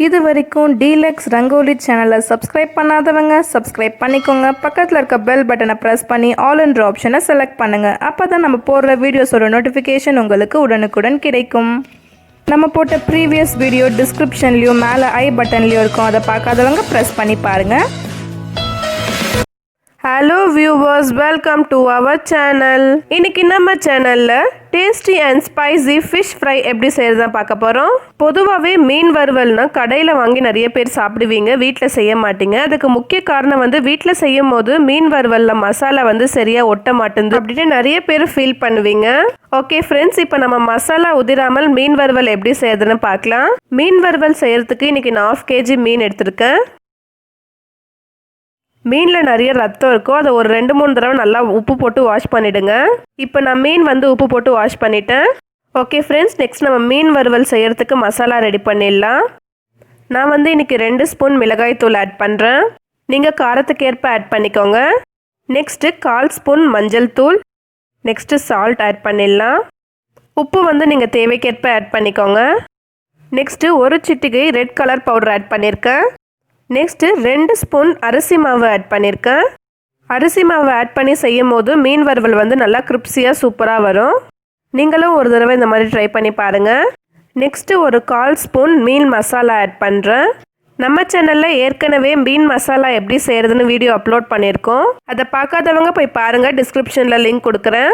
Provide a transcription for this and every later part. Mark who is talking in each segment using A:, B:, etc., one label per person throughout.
A: இது வரைக்கும் DELUXE ரங்கோலி சேனலை சப்ஸ்கிரைப் பண்ணாதவங்க சப்ஸ்கிரைப் பண்ணிக்கோங்க. பக்கத்தில் இருக்க பெல் பட்டனை ப்ரெஸ் பண்ணி ஆல் என்ற ஆப்ஷனை செலக்ட் பண்ணுங்கள். அப்போ தான் நம்ம போடுற வீடியோஸோட நோட்டிஃபிகேஷன் உங்களுக்கு உடனுக்குடன் கிடைக்கும். நம்ம போட்ட ப்ரீவியஸ் வீடியோ டிஸ்கிரிப்ஷன்லேயும் மேலே ஐ பட்டன்லேயும் இருக்கும். அதை பார்க்காதவங்க ப்ரெஸ் பண்ணி பாருங்கள்.
B: Hello viewers, welcome to our channel. இன்னைக்கு நம்ம சேனலில் tasty and spicy fish fry எப்படி செய்யறதுதான் பார்க்க போகிறோம். பொதுவாகவே மீன் வறுவல்னா கடையில் வாங்கி நிறைய பேர் சாப்பிடுவீங்க, வீட்டில் செய்ய மாட்டீங்க. அதுக்கு முக்கிய காரணம் வீட்டில் செய்யும் போது மீன் வறுவலில் மசாலா சரியாக ஒட்ட மாட்டேங்குது அப்படின்னு நிறைய பேர் ஃபீல் பண்ணுவீங்க. ஓகே ஃப்ரெண்ட்ஸ், இப்போ நம்ம மசாலா உதிராமல் மீன் வறுவல் எப்படி செய்யறதுன்னு பார்க்கலாம். மீன் வறுவல் செய்யறதுக்கு இன்னைக்கு நான் 1/2 kg மீன் எடுத்திருக்கேன். மீனில் நிறைய ரத்தம் இருக்கும். அதை ஒரு 2-3 தடவை நல்லா உப்பு போட்டு வாஷ் பண்ணிவிடுங்க. இப்போ நான் மீன் உப்பு போட்டு வாஷ் பண்ணிட்டேன். ஓகே ஃப்ரெண்ட்ஸ், நெக்ஸ்ட் நம்ம மீன் வறுவல் செய்கிறதுக்கு மசாலா ரெடி பண்ணிடலாம். நான் இன்றைக்கி 2 ஸ்பூன் மிளகாய் தூள் ஆட் பண்ணுறேன். நீங்கள் காரத்துக்கு ஏற்ப ஆட் பண்ணிக்கோங்க. நெக்ஸ்ட்டு 1/4 ஸ்பூன் மஞ்சள் தூள். நெக்ஸ்ட்டு சால்ட் ஆட் பண்ணிடலாம். உப்பு நீங்கள் தேவைக்கேற்ப ஆட் பண்ணிக்கோங்க. நெக்ஸ்ட்டு 1 சிட்டிகை ரெட் கலர் பவுடர் ஆட் பண்ணியிருக்கேன். நெக்ஸ்ட்டு 2 ஸ்பூன் அரிசி மாவு ஆட் பண்ணியிருக்கேன். அரிசி மாவு ஆட் பண்ணி செய்யும் போது மீன் வறுவல் நல்லா கிரிப்ஸியாக சூப்பராக வரும். நீங்களும் ஒரு தடவை இந்த மாதிரி ட்ரை பண்ணி பாருங்கள். நெக்ஸ்ட்டு ஒரு 1/4 ஸ்பூன் மீன் மசாலா ஆட் பண்ணுறேன். நம்ம சேனலில் ஏற்கனவே மீன் மசாலா எப்படி செய்கிறதுன்னு வீடியோ அப்லோட் பண்ணியிருக்கோம். அதை பார்க்காதவங்க போய் பாருங்கள், டிஸ்கிரிப்ஷனில் லிங்க் கொடுக்குறேன்.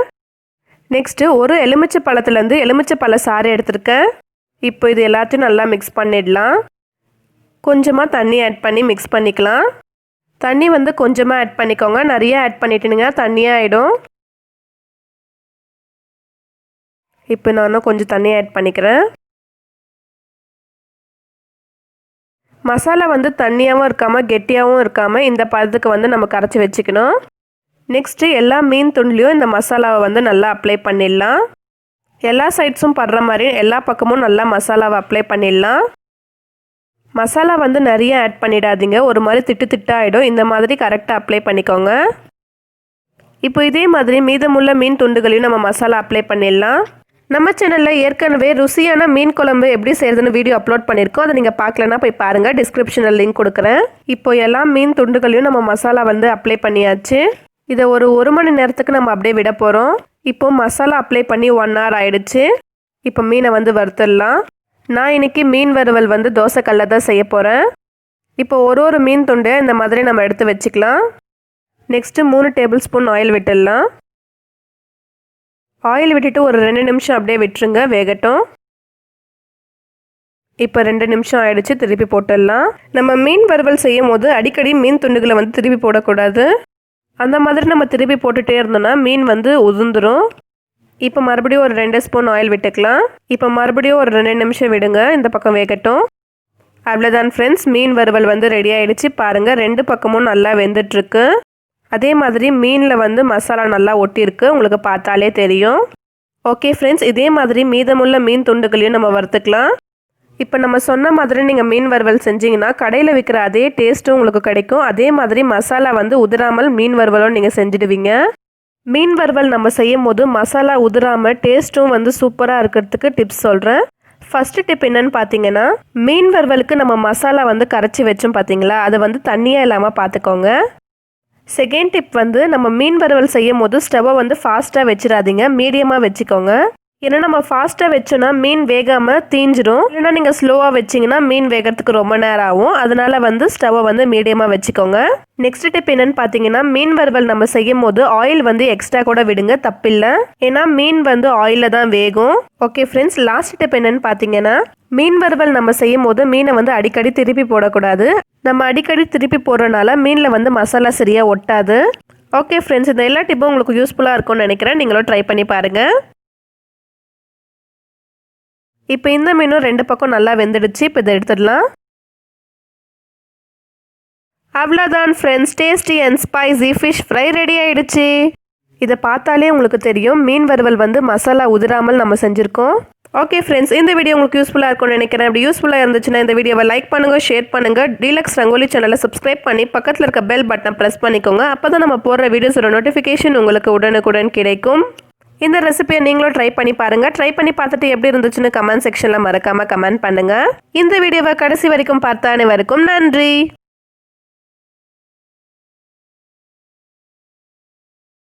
B: நெக்ஸ்ட்டு ஒரு எலுமிச்சை பழத்துலேருந்து எலுமிச்சை பழ சாறு எடுத்திருக்கேன். இப்போ இது எல்லாத்தையும் நல்லா மிக்ஸ் பண்ணிடலாம். கொஞ்சமாக தண்ணி ஆட் பண்ணி மிக்ஸ் பண்ணிக்கலாம். தண்ணி கொஞ்சமாக ஆட் பண்ணிக்கோங்க, நிறைய ஆட் பண்ணிட்டீங்கன்னா தண்ணியாக ஆகிடும். இப்போ நானும் கொஞ்சம் தண்ணி ஆட் பண்ணிக்கிறேன். மசாலா தண்ணியாகவும் இருக்காமல் கெட்டியாகவும் இருக்காமல் இந்த பதத்துக்கு நம்ம கரைச்சி வச்சுக்கணும். நெக்ஸ்ட்டு எல்லா மீன் துண்டுலையும் இந்த மசாலாவை நல்லா அப்ளை பண்ணிடலாம். எல்லா சைட்ஸும் படுற மாதிரி எல்லா பக்கமும் நல்லா மசாலாவை அப்ளை பண்ணிடலாம். மசாலா நிறைய ஆட் பண்ணிடாதீங்க, ஒரு மாதிரி திட்டு திட்டாகிடும். இந்த மாதிரி கரெக்டாக அப்ளை பண்ணிக்கோங்க. இப்போ இதே மாதிரி மீதமுள்ள மீன் துண்டுகளையும் நம்ம மசாலா அப்ளை பண்ணிடலாம். நம்ம சேனலில் ஏற்கனவே ருசியான மீன் குழம்பு எப்படி செய்கிறதுன்னு வீடியோ அப்லோட் பண்ணியிருக்கோம். அதை நீங்கள் பார்க்கலன்னா போய் பாருங்கள், டிஸ்கிரிப்ஷனில் லிங்க் கொடுக்குறேன். இப்போ எல்லா மீன் துண்டுகளையும் நம்ம மசாலா அப்ளை பண்ணியாச்சு. இதை ஒரு 1 மணி நேரத்துக்கு நம்ம அப்படியே விட போகிறோம். இப்போ மசாலா அப்ளை பண்ணி 1 hour ஆயிடுச்சு. இப்போ மீனை வறுத்துடலாம். நான் இன்றைக்கி மீன் வறுவல் தோசை கல்லில் தான் செய்ய போகிறேன். இப்போ ஒரு மீன் துண்டை இந்த மாதிரி நம்ம எடுத்து வச்சுக்கலாம். நெக்ஸ்ட்டு 3 டேபிள் ஸ்பூன் ஆயில் விட்டுடலாம். ஆயில் விட்டுட்டு ஒரு 2 நிமிஷம் அப்படியே விட்டுருங்க, வேகட்டும். இப்போ 2 நிமிஷம் ஆயிடுச்சு, திருப்பி போட்டுடலாம். நம்ம மீன் வறுவல் செய்யும் போது அடிக்கடி மீன் துண்டுகளை திருப்பி போடக்கூடாது. அந்த மாதிரி நம்ம திருப்பி போட்டுகிட்டே இருந்தோம்னா மீன் உதிர்ந்துடும். இப்போ மறுபடியும் ஒரு 2 ஸ்பூன் ஆயில் விட்டுக்கலாம். இப்போ மறுபடியும் ஒரு 2 நிமிஷம் விடுங்க, இந்த பக்கம் வேகட்டும். அவ்வளோதான் ஃப்ரெண்ட்ஸ், மீன் வறுவல் ரெடி ஆகிடுச்சு. பாருங்கள், 2 பக்கமும் நல்லா வெந்துட்டுருக்கு. அதே மாதிரி மீனில் மசாலா நல்லா ஒட்டியிருக்கு, உங்களுக்கு பார்த்தாலே தெரியும். ஓகே ஃப்ரெண்ட்ஸ், இதே மாதிரி மீதமுள்ள மீன் துண்டுகளையும் நம்ம வறுத்துக்கலாம். இப்போ நம்ம சொன்ன மாதிரி நீங்கள் மீன் வறுவல் செஞ்சிங்கன்னா கடையில் விற்கிற அதே டேஸ்ட்டும் உங்களுக்கு கிடைக்கும். அதே மாதிரி மசாலா உதிராமல் மீன் வறுவலும் நீங்கள் செஞ்சுடுவீங்க. மீன் வறுவல் நம்ம செய்யும் போது மசாலா உதிராமல் டேஸ்ட்டும் சூப்பராக இருக்கிறதுக்கு டிப்ஸ் சொல்கிறேன். ஃபஸ்ட்டு டிப் என்னன்னு பார்த்தீங்கன்னா, மீன் வறுவலுக்கு நம்ம மசாலா கரைச்சி வச்சோம் பார்த்தீங்களா, அது தண்ணியாக இல்லாமல் பார்த்துக்கோங்க. செகண்ட் டிப் நம்ம மீன் வறுவல் செய்யும் போது ஸ்டவ்வை ஃபாஸ்ட்டாக வச்சிடாதீங்க, மீடியமாக வச்சுக்கோங்க. ஏன்னா நம்ம ஃபாஸ்ட்டாக வச்சோன்னா மீன் வேகாமல் தீஞ்சிடும். இல்லைன்னா நீங்கள் ஸ்லோவாக வச்சிங்கன்னா மீன் வேகிறதுக்கு ரொம்ப நேரம் ஆகும். அதனால் ஸ்டவ்வை மீடியமாக வச்சுக்கோங்க. நெக்ஸ்ட் டிப் என்னன்னு பார்த்தீங்கன்னா, மீன் வறுவல் நம்ம செய்யும் போது ஆயில் எக்ஸ்ட்ரா கூட விடுங்க, தப்பில்லை. ஏன்னா மீன் ஆயிலில் தான் வேகும். ஓகே ஃப்ரெண்ட்ஸ், லாஸ்ட் டிப் என்னன்னு பார்த்தீங்கன்னா, மீன் வறுவல் நம்ம செய்யும் போது மீனை அடிக்கடி திருப்பி போடக்கூடாது. நம்ம அடிக்கடி திருப்பி போடுறதுனால மீனில் மசாலா சரியாக ஒட்டாது. ஓகே ஃப்ரெண்ட்ஸ், இந்த எல்லா டிப்பும் உங்களுக்கு யூஸ்ஃபுல்லாக இருக்கும்னு நினைக்கிறேன். நீங்களும் ட்ரை பண்ணி பாருங்கள். இப்போ இந்த மீனும் 2 பக்கம் நல்லா வெந்துடுச்சு. இப்போ இதை எடுத்துடலாம். அவ்வளோதான் friends, tasty and spicy fish fry ready ஆகிடுச்சு. இதை பார்த்தாலே உங்களுக்கு தெரியும் மீன் வறுவல் மசாலா உதிராமல் நம்ம செஞ்சுருக்கோம். ஓகே ஃப்ரெண்ட்ஸ், இந்த வீடியோ உங்களுக்கு யூஸ்ஃபுல்லாக இருக்கும்னு நினைக்கிறேன். அப்படி யூஸ்ஃபுல்லாக இருந்துச்சுன்னா இந்த வீடியோவை லைக் பண்ணுங்கள், ஷேர் பண்ணுங்கள். DELUXE ரங்கோலி சேனலை சப்ஸ்கிரைப் பண்ணி பக்கத்தில் இருக்க பெல் பட்டனை ப்ரெஸ் பண்ணிக்கோங்க. அப்போ தான் நம்ம போடுற வீடியோஸோட நோட்டிஃபிகேஷன் உங்களுக்கு உடனுக்குடன் கிடைக்கும். இந்த ரெசிபியை நீங்களும் ட்ரை பண்ணி பாருங்கள். ட்ரை பண்ணி பார்த்துட்டு எப்படி இருந்துச்சுன்னு கமெண்ட் செக்ஷனில் மறக்காமல் கமெண்ட் பண்ணுங்கள். இந்த வீடியோவை கடைசி வரைக்கும் பார்த்த அனைவருக்கும் நன்றி.